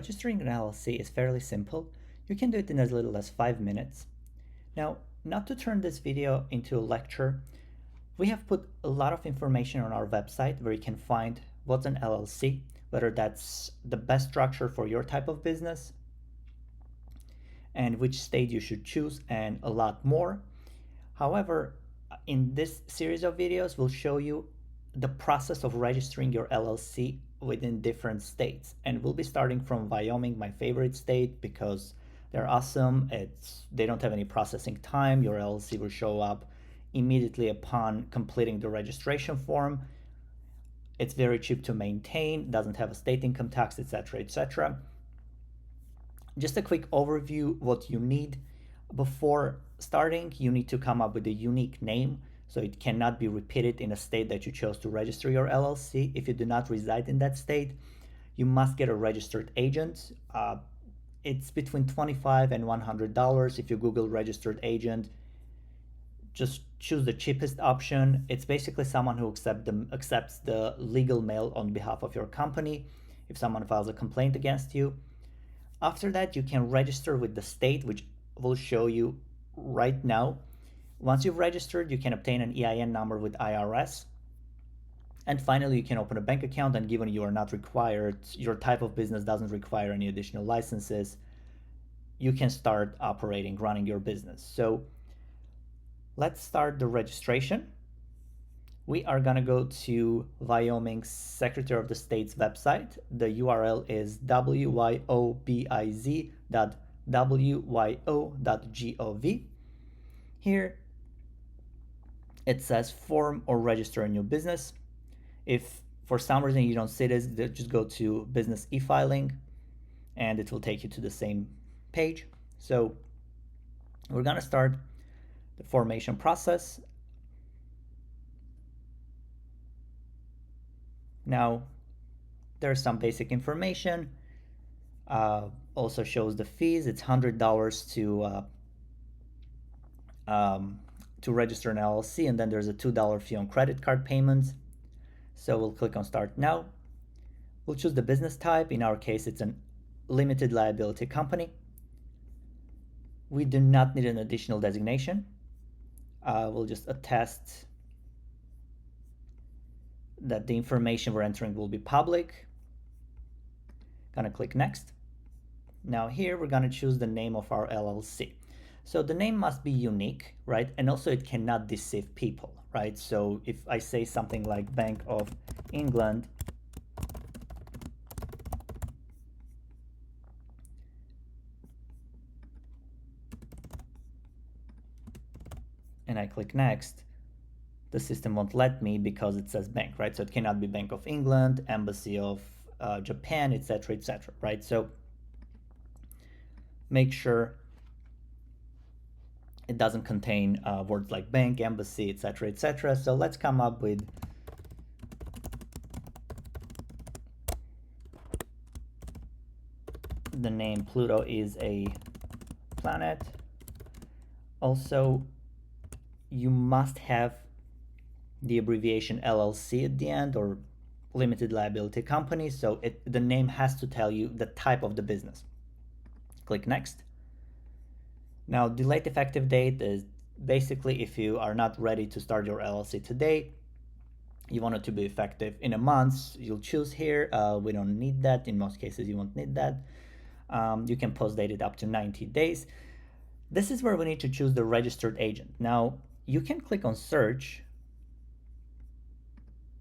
registering an LLC is fairly simple. You can do it in as little as 5 minutes. Now, not to turn this video into a lecture, we have put a lot of information on our website where you can find what's an LLC, whether that's the best structure for your type of business, and which state you should choose, and a lot more. However, in this series of videos, we'll show you the process of registering your LLC within different states. And we'll be starting from Wyoming, my favorite state, because they're awesome. They don't have any processing time. Your LLC will show up immediately upon completing the registration form. It's very cheap to maintain, doesn't have a state income tax, etc., etc. Just a quick overview what you need. Before starting, you need to come up with a unique name, so it cannot be repeated in a state that you chose to register your LLC. If you do not reside in that state, you must get a registered agent. It's between $25 and $100. If you Google registered agent, just choose the cheapest option. It's basically someone who accepts the legal mail on behalf of your company if someone files a complaint against you. After that, you can register with the state, which will show you right now. Once you've registered, you can obtain an EIN number with IRS. And finally, you can open a bank account, and given you are not required, your type of business doesn't require any additional licenses, you can start operating, running your business. So let's start the registration. We are gonna go to Wyoming's Secretary of the State's website. The URL is wyobiz.wyo.gov. Here it says form or register a new business. If for some reason you don't see this, just go to business e-filing and it will take you to the same page. So we're gonna start the formation process. Now, there's some basic information. Also shows the fees. It's $100 to register an LLC, and then there's a $2 fee on credit card payments. So we'll click on Start Now. We'll choose the business type. In our case, it's a limited liability company. We do not need an additional designation. We'll just attest that the information we're entering will be public. Gonna click Next. Now here we're gonna choose the name of our LLC. So the name must be unique, right? And also it cannot deceive people, right? So if I say something like Bank of England, and I click Next, the system won't let me because it says bank, right? So it cannot be Bank of England, Embassy of Japan, etc., etc., right? So make sure it doesn't contain words like bank, embassy, etc., etc. So let's come up with the name Pluto is a planet. Also, you must have the abbreviation LLC at the end, or limited liability company. So the name has to tell you the type of the business. Click Next. Now, delayed effective date is basically if you are not ready to start your LLC today, you want it to be effective in a month, you'll choose here. We don't need that. In most cases, you won't need that. You can post-date it up to 90 days. This is where we need to choose the registered agent. Now, you can click on Search,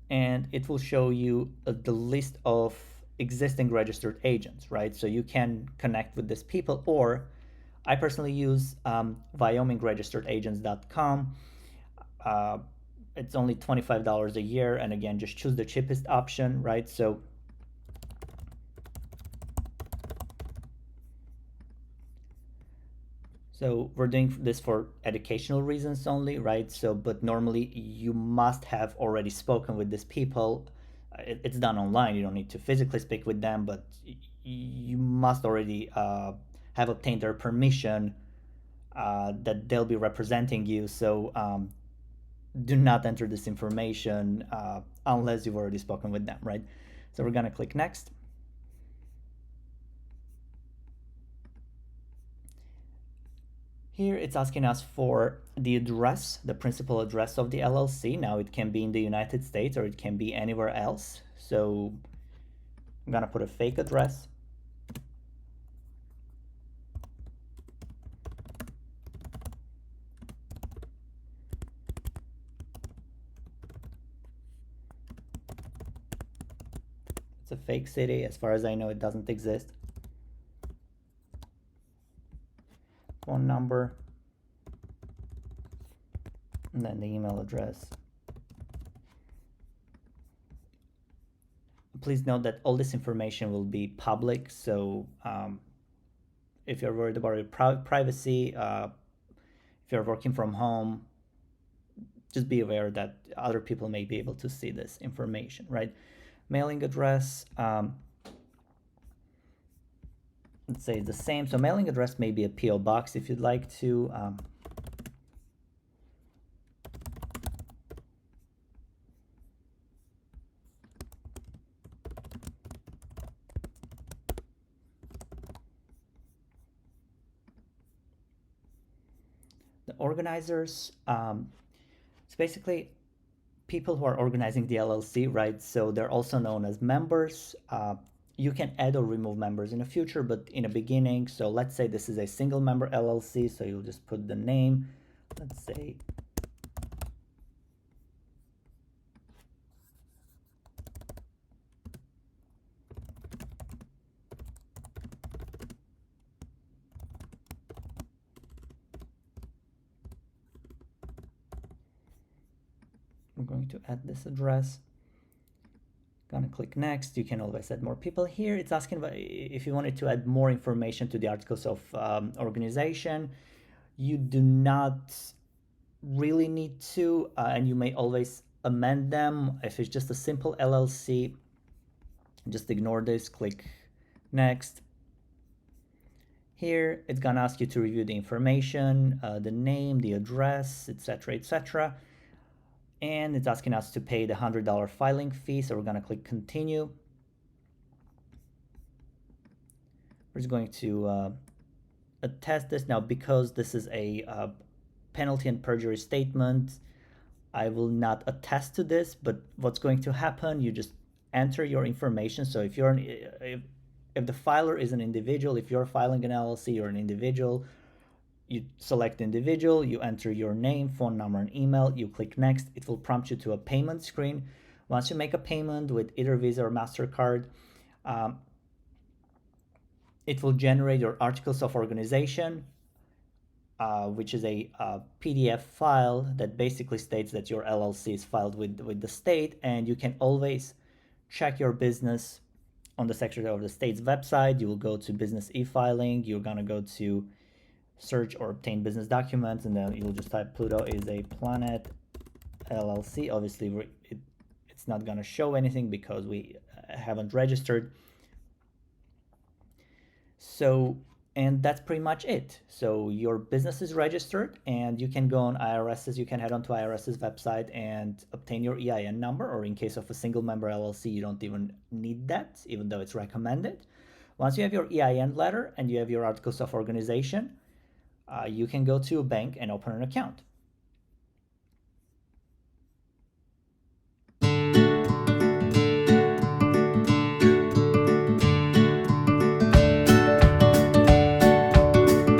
and it will show you the list of existing registered agents, right? So you can connect with these people, or I personally use wyomingregisteredagents.com. It's only $25 a year, and again, just choose the cheapest option, right? So we're doing this for educational reasons only, right? So, but normally you must have already spoken with these people. It's done online. You don't need to physically speak with them, but you must already have obtained their permission that they'll be representing you. So do not enter this information unless you've already spoken with them, right? So we're gonna click Next. Here it's asking us for the address, the principal address of the LLC. Now it can be in the United States or it can be anywhere else. So I'm gonna put a fake address. It's a fake city. As far as I know, it doesn't exist. Phone number, and then the email address. Please note that all this information will be public, so if you're worried about your privacy, if you're working from home, just be aware that other people may be able to see this information, right? Mailing address, let's say the same. So mailing address may be a PO box if you'd like to. The organizers, it's basically people who are organizing the LLC, right? So they're also known as members. You can add or remove members in the future, but in the beginning, so let's say this is a single member LLC, so you'll just put the name, let's say we're going to add this address. Gonna click next. You can always add more people here. It's asking about if you wanted to add more information to the articles of organization. You do not really need to, and you may always amend them. If it's just a simple LLC, just ignore this, click next. Here, it's gonna ask you to review the information, the name, the address, etc., etc. And it's asking us to pay the $100 filing fee, so we're gonna click continue. We're just going to attest this. Now, because this is a penalty and perjury statement, I will not attest to this, but what's going to happen, you just enter your information. So if you're if the filer is an individual, if you're filing an LLC, you're an individual, you select individual, you enter your name, phone number, and email, you click next. It will prompt you to a payment screen. Once you make a payment with either Visa or MasterCard, it will generate your articles of organization, which is a PDF file that basically states that your LLC is filed with the state, and you can always check your business on the Secretary of the State's website. You will go to business e-filing, you're gonna go to search or obtain business documents, and then you'll just type Pluto is a planet LLC. Obviously, it's not gonna show anything because we haven't registered. So, and that's pretty much it. So your business is registered, and you can go on IRS's, you can head onto IRS's website and obtain your EIN number, or in case of a single member LLC, you don't even need that, even though it's recommended. Once you have your EIN letter and you have your articles of organization, you can go to a bank and open an account.